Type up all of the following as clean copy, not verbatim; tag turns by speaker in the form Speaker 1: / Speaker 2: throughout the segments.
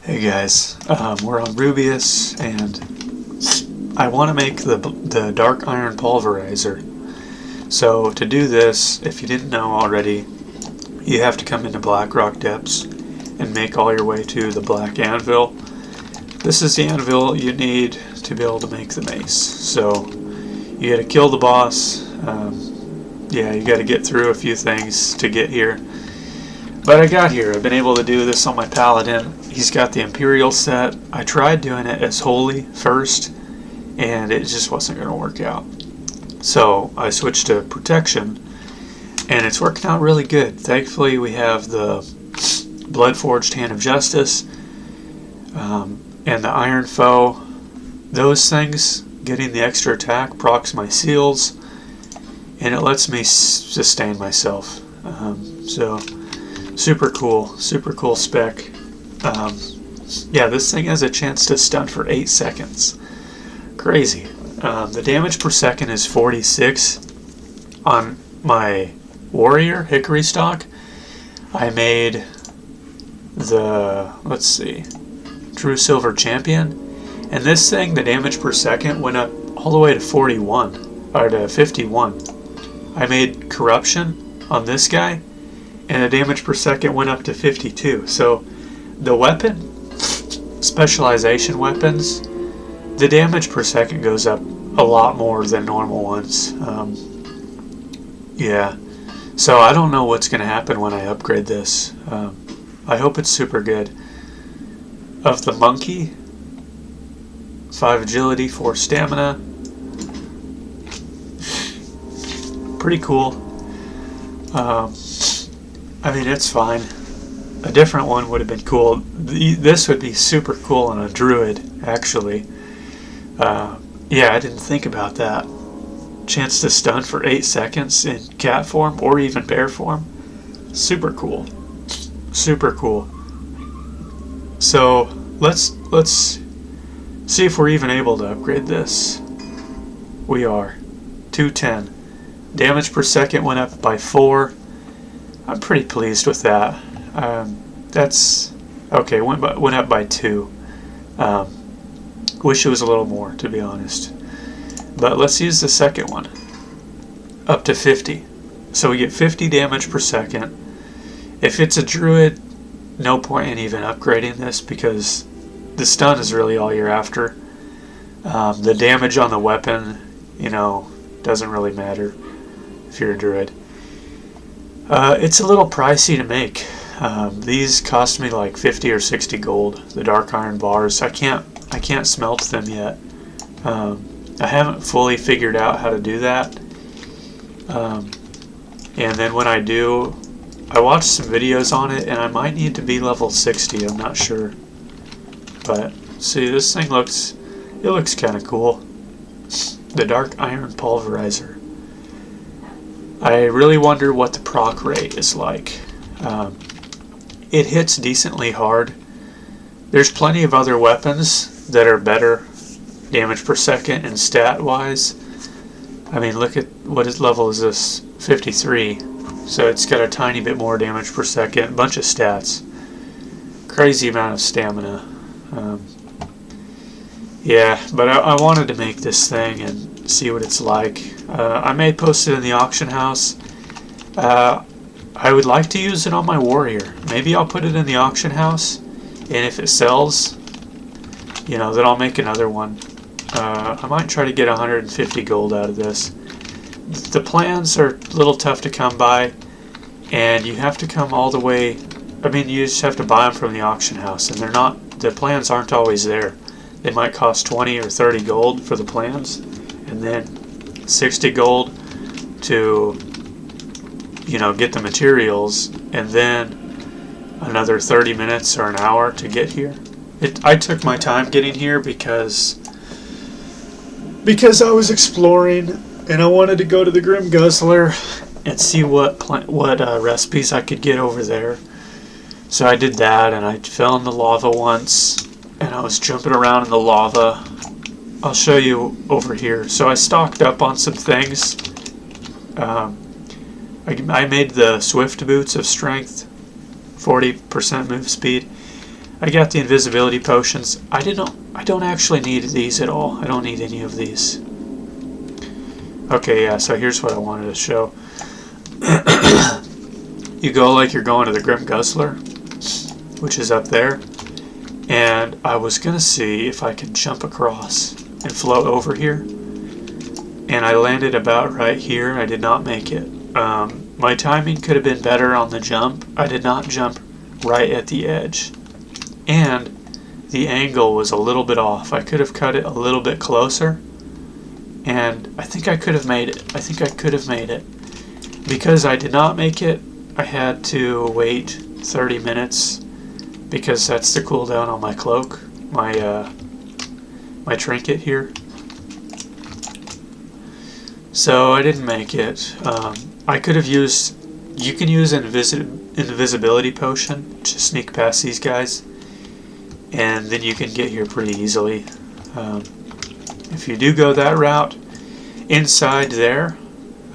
Speaker 1: Hey guys, we're on Rubius, and I want to make the Dark Iron Pulverizer. So to do this, if you didn't know already, you have to come into Blackrock Depths and make all your way to the Black Anvil. This is the anvil you need to be able to make the mace. So you got to kill the boss. Yeah, you got to get through a few things to get here. But I got here. I've been able to do this on my paladin. He's got the Imperial set. I tried doing it as Holy first, and it just wasn't going to work out. So I switched to Protection, and it's working out really good. Thankfully, we have the Bloodforged Hand of Justice and the Iron Foe. Those things, getting the extra attack, procs my seals, and it lets me sustain myself. So super cool spec. Yeah, this thing has a chance to stun for 8 seconds. Crazy. The damage per second is 46. On my warrior hickory stock, I made the, let's see, True Silver Champion, and this thing, the damage per second went up all the way to 41, or to 51. I made Corruption on this guy, and the damage per second went up to 52. So the weapon, specialization weapons, the damage per second goes up a lot more than normal ones. Yeah, so I don't know what's going to happen when I upgrade this. I hope it's super good. Of the monkey, 5 agility, 4 stamina. Pretty cool. I mean, it's fine. A different one would have been cool. This would be super cool on a druid, actually. Yeah, I didn't think about that. Chance to stun for 8 seconds in cat form or even bear form. Super cool. Super cool. So let's see if we're even able to upgrade this. We are. 210. Damage per second went up by 4. I'm pretty pleased with that. That's okay. Went up by 2. Wish it was a little more, to be honest. But let's use the second one. Up to 50. So we get 50 damage per second. If it's a druid, no point in even upgrading this because the stun is really all you're after. The damage on the weapon, you know, doesn't really matter if you're a druid. It's a little pricey to make. These cost me like 50 or 60 gold. The Dark Iron bars. I can't smelt them yet. I haven't fully figured out how to do that. And then when I do, I watched some videos on it, and I might need to be level 60. I'm not sure. But see, this thing looks kind of cool. The Dark Iron Pulverizer. I really wonder what the proc rate is like. It hits decently hard. There's plenty of other weapons that are better damage per second and stat wise. I mean, look at what level is this? 53. So it's got a tiny bit more damage per second, a bunch of stats. Crazy amount of stamina. Yeah, but I wanted to make this thing and see what it's like. I may post it in the auction house. I would like to use it on my warrior. Maybe I'll put it in the auction house, and if it sells, you know, then I'll make another one. I might try to get 150 gold out of this. The plans are a little tough to come by, and you have to come all the way. I mean, you just have to buy them from the auction house, and the plans aren't always there. They might cost 20 or 30 gold for the plans, and then 60 gold to, you know, get the materials, and then another 30 minutes or an hour to get here. I took my time getting here because I was exploring, and I wanted to go to the Grim Guzzler and see what recipes I could get over there. So I did that, and I fell in the lava once, and I was jumping around in the lava. I'll show you over here. So I stocked up on some things. I made the Swift Boots of Strength, 40% move speed. I got the invisibility potions. I don't actually need these at all. I don't need any of these. Okay, yeah, so here's what I wanted to show. You go like you're going to the Grim Guzzler, which is up there, and I was gonna see if I could jump across and float over here, and I landed about right here. I did not make it. My timing could have been better on the jump. I did not jump right at the edge, and the angle was a little bit off. I could have cut it a little bit closer, and I think I could have made it. I think I could have made it. Because I did not make it, I had to wait 30 minutes because that's the cooldown on my cloak, my trinket here. So I didn't make it. I could have used, you can use an invisibility potion to sneak past these guys, and then you can get here pretty easily. If you do go that route, inside there,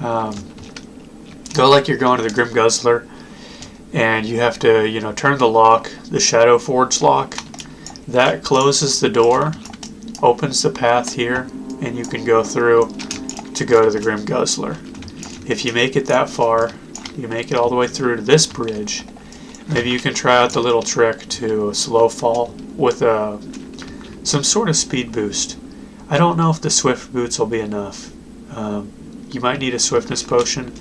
Speaker 1: go like you're going to the Grim Guzzler, and you have to, you know, turn the lock, the Shadow Forge lock. That closes the door, opens the path here, and you can go through to go to the Grim Guzzler. If you make it that far, you make it all the way through to this bridge, maybe you can try out the little trick to slow fall with some sort of speed boost. I don't know if the swift boots will be enough. You might need a swiftness potion.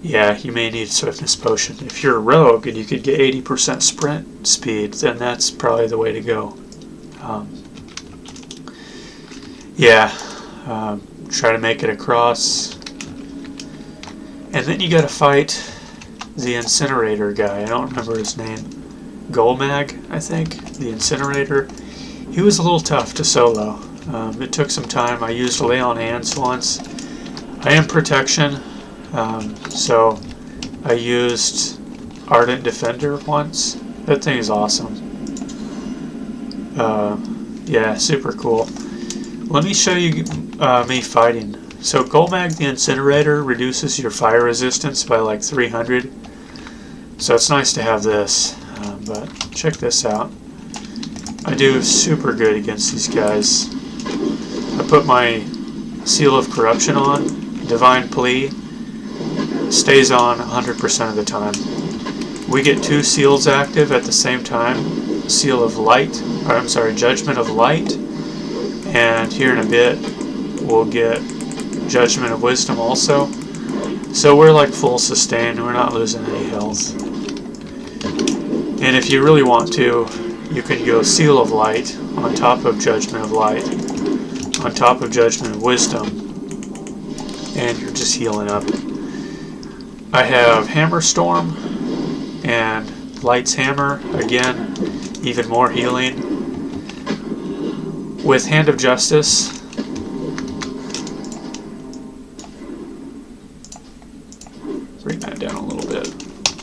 Speaker 1: Yeah, you may need a swiftness potion. If you're a rogue and you could get 80% sprint speed, then that's probably the way to go. Try to make it across. And then you gotta fight the incinerator guy. I don't remember his name. Golmag, I think. The incinerator. He was a little tough to solo. It took some time. I used Lay on Hands once. I am protection, so I used Ardent Defender once. That thing is awesome. Yeah, super cool. Let me show you me fighting. So Golmag the Incinerator reduces your fire resistance by like 300. So it's nice to have this. But check this out. I do super good against these guys. I put my Seal of Corruption on. Divine Plea stays on 100% of the time. We get 2 seals active at the same time. Seal of Light, or I'm sorry, Judgment of Light. And here in a bit, we'll get Judgment of Wisdom also. So we're like full sustain, we're not losing any health. And if you really want to, you can go Seal of Light on top of Judgment of Light, on top of Judgment of Wisdom, and you're just healing up. I have Hammer Storm and Light's Hammer, again, even more healing. With Hand of Justice, bring that down a little bit.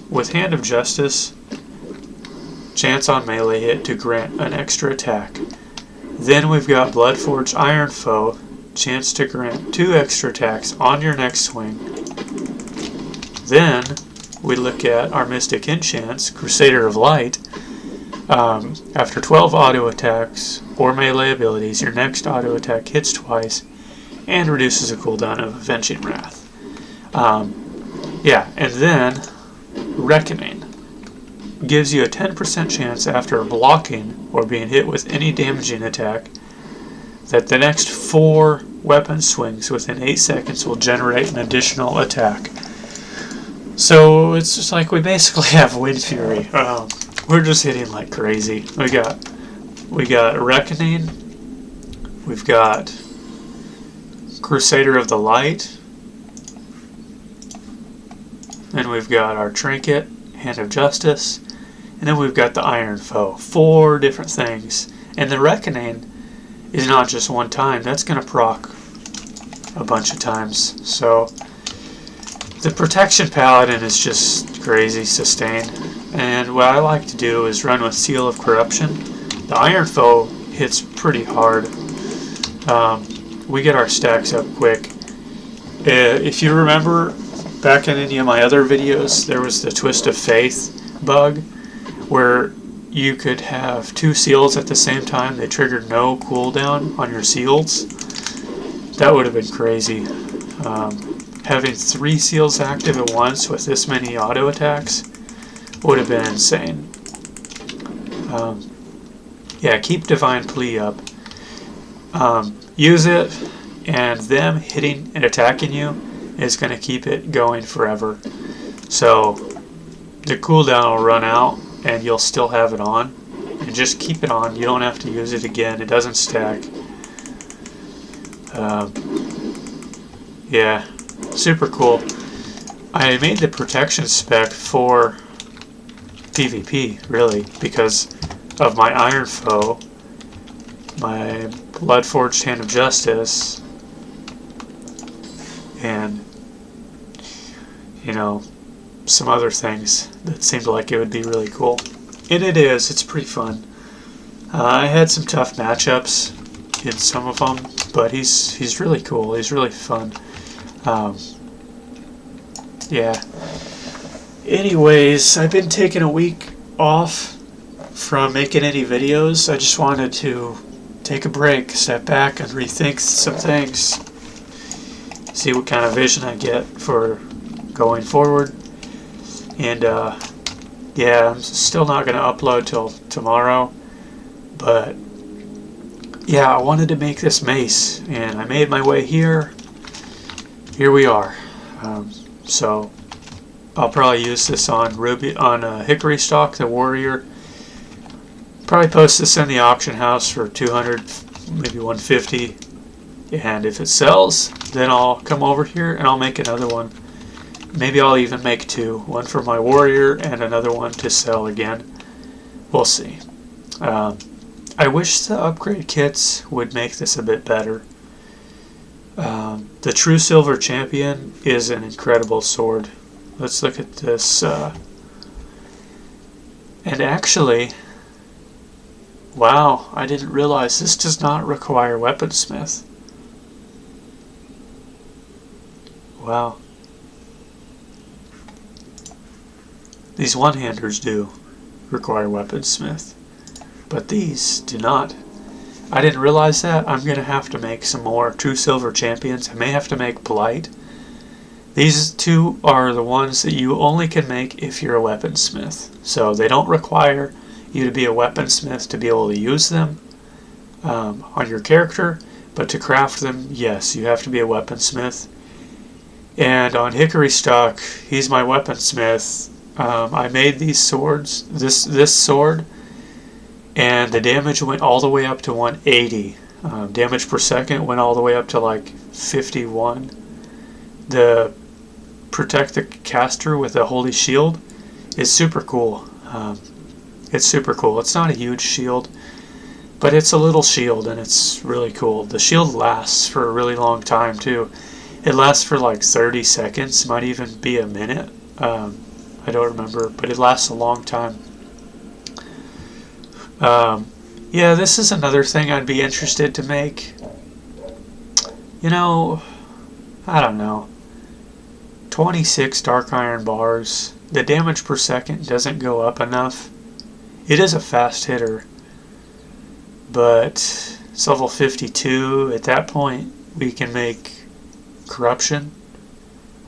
Speaker 1: With Hand of Justice, chance on melee hit to grant an extra attack. Then we've got Bloodforged Iron Foe, chance to grant 2 extra attacks on your next swing. Then we look at our Mystic Enchants, Crusader of Light. After 12 auto attacks or melee abilities, your next auto attack hits twice and reduces the cooldown of Avenging Wrath. And then Reckoning gives you a 10% chance after blocking or being hit with any damaging attack that the next 4 weapon swings within 8 seconds will generate an additional attack. So it's just like we basically have Wind Fury. We're just hitting like crazy. We got Reckoning, we've got Crusader of the Light, and we've got our Trinket, Hand of Justice, and then we've got the Iron Foe. 4 different things. And the Reckoning is not just one time, that's going to proc a bunch of times. So the Protection Paladin is just crazy sustain. And what I like to do is run with Seal of Corruption. The Iron Foe hits pretty hard. We get our stacks up quick. If you remember, back in any of my other videos, there was the Twist of Faith bug, where you could have 2 seals at the same time. They triggered no cooldown on your seals. That would have been crazy. Having 3 seals active at once with this many auto attacks would have been insane. Yeah, keep Divine Plea up. Use it, and them hitting and attacking you is going to keep it going forever. So the cooldown will run out and you'll still have it on. And just keep it on. You don't have to use it again. It doesn't stack. Yeah, super cool. I made the protection spec for PvP, really, because of my Iron Foe, my Bloodforged Hand of Justice, and, you know, some other things that seemed like it would be really cool. And it is, it's pretty fun. I had some tough matchups in some of them, but he's really cool, he's really fun. Yeah. Anyways, I've been taking a week off from making any videos. I just wanted to take a break, step back, and rethink some things. See what kind of vision I get for going forward. And yeah, I'm still not going to upload till tomorrow. But yeah, I wanted to make this mace, and I made my way here. Here we are. So I'll probably use this on Hickory Stock, the Warrior. Probably post this in the auction house for 200, maybe 150. And if it sells, then I'll come over here and I'll make another one. Maybe I'll even make 2. One for my Warrior and another one to sell again. We'll see. I wish the upgrade kits would make this a bit better. The True Silver Champion is an incredible sword. Let's look at this. And actually, wow, I didn't realize this does not require Weaponsmith. Wow. These one-handers do require Weaponsmith, but these do not. I didn't realize that. I'm going to have to make some more True Silver Champions. I may have to make Blight. These 2 are the ones that you only can make if you're a weaponsmith. So they don't require you to be a weaponsmith to be able to use them on your character. But to craft them, yes, you have to be a weaponsmith. And on Hickory Stock, he's my weaponsmith. I made these swords, this sword, and the damage went all the way up to 180. Damage per second went all the way up to like 51. The Protect the Caster with a Holy Shield is super cool. It's super cool. It's not a huge shield, but it's a little shield and it's really cool. The shield lasts for a really long time too. It lasts for like 30 seconds, might even be a minute. I don't remember, but it lasts a long time. Yeah, this is another thing I'd be interested to make. You know, I don't know. 26 Dark Iron bars. The damage per second doesn't go up enough. It is a fast hitter, but it's level 52. At that point, we can make Corruption.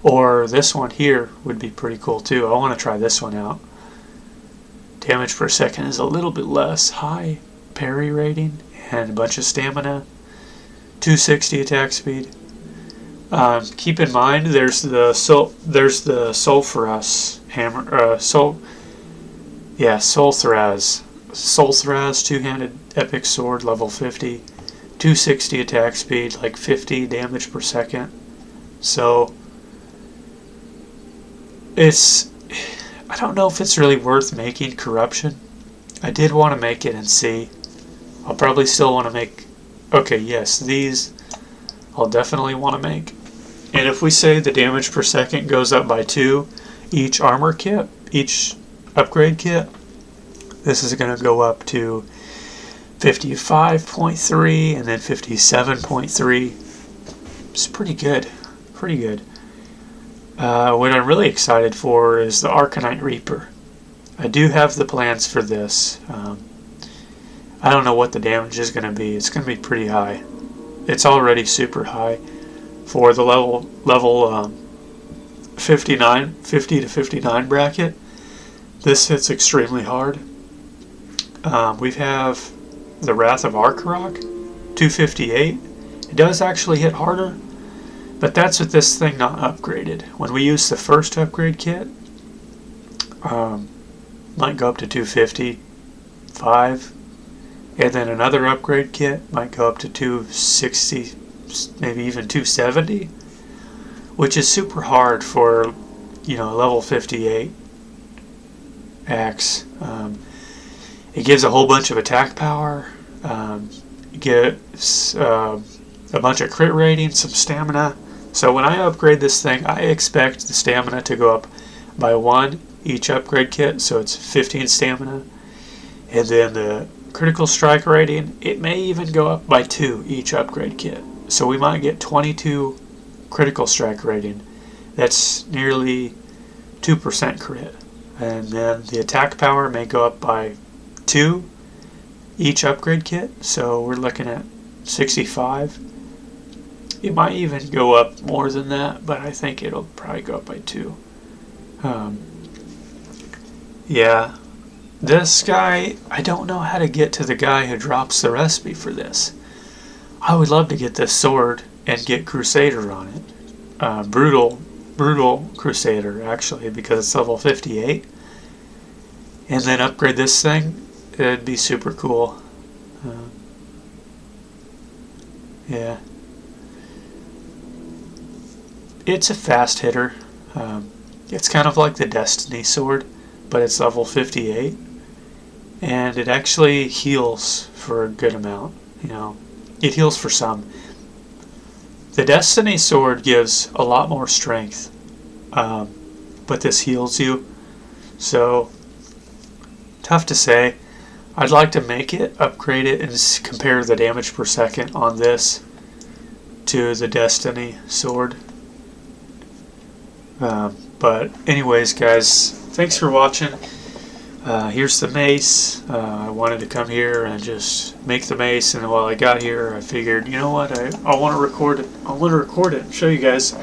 Speaker 1: Or this one here would be pretty cool too. I want to try this one out. Damage per second is a little bit less. High parry rating and a bunch of stamina. 260 attack speed. Keep in mind, there's the Sulfuras hammer. Sulfuras. Sulfuras 2-handed epic sword, level 50. 260 attack speed, like 50 damage per second. So I don't know if it's really worth making Corruption. I did want to make it and see. I'll probably still want to make... Okay, yes, these I'll definitely want to make. And if we say the damage per second goes up by 2, each armor kit, each upgrade kit, this is going to go up to 55.3 and then 57.3. It's pretty good. Pretty good. What I'm really excited for is the Arcanite Reaper. I do have the plans for this. I don't know what the damage is going to be. It's going to be pretty high. It's already super high for the level 50 to 59 bracket. This hits extremely hard. We have the Wrath of Arkarok, 258. It does actually hit harder, but that's with this thing not upgraded. When we use the first upgrade kit, might go up to 255, and then another upgrade kit might go up to 260, maybe even 270, which is super hard for, you know, level 58 axe. It gives a whole bunch of attack power. It gives a bunch of crit rating, some stamina. So when I upgrade this thing, I expect the stamina to go up by 1 each upgrade kit, so it's 15 stamina. And then the critical strike rating, it may even go up by 2 each upgrade kit. So we might get 22 critical strike rating. That's nearly 2% crit. And then the attack power may go up by 2 each upgrade kit, so we're looking at 65. It might even go up more than that, but I think it'll probably go up by 2. Yeah, this guy, I don't know how to get to the guy who drops the recipe for this. I would love to get this sword and get Crusader on it. Brutal Crusader, actually, because it's level 58. And then upgrade this thing. It'd be super cool. Yeah. It's a fast hitter. It's kind of like the Destiny sword, but it's level 58. And it actually heals for a good amount. You know, it heals for some. The Destiny sword gives a lot more strength, but this heals you. So, tough to say. I'd like to make it, upgrade it, and compare the damage per second on this to the Destiny sword. But anyways, guys, thanks for watching. Here's the mace. I wanted to come here and just make the mace, and while I got here, I figured, you know what, I want to record it. I want to record it and show you guys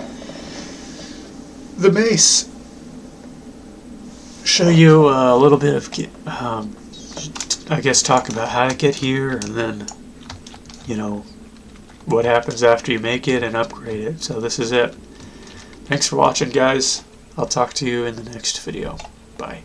Speaker 1: the mace. Show you a little bit of, I guess, talk about how to get here, and then, you know, what happens after you make it and upgrade it. So this is it. Thanks for watching, guys. I'll talk to you in the next video. Bye.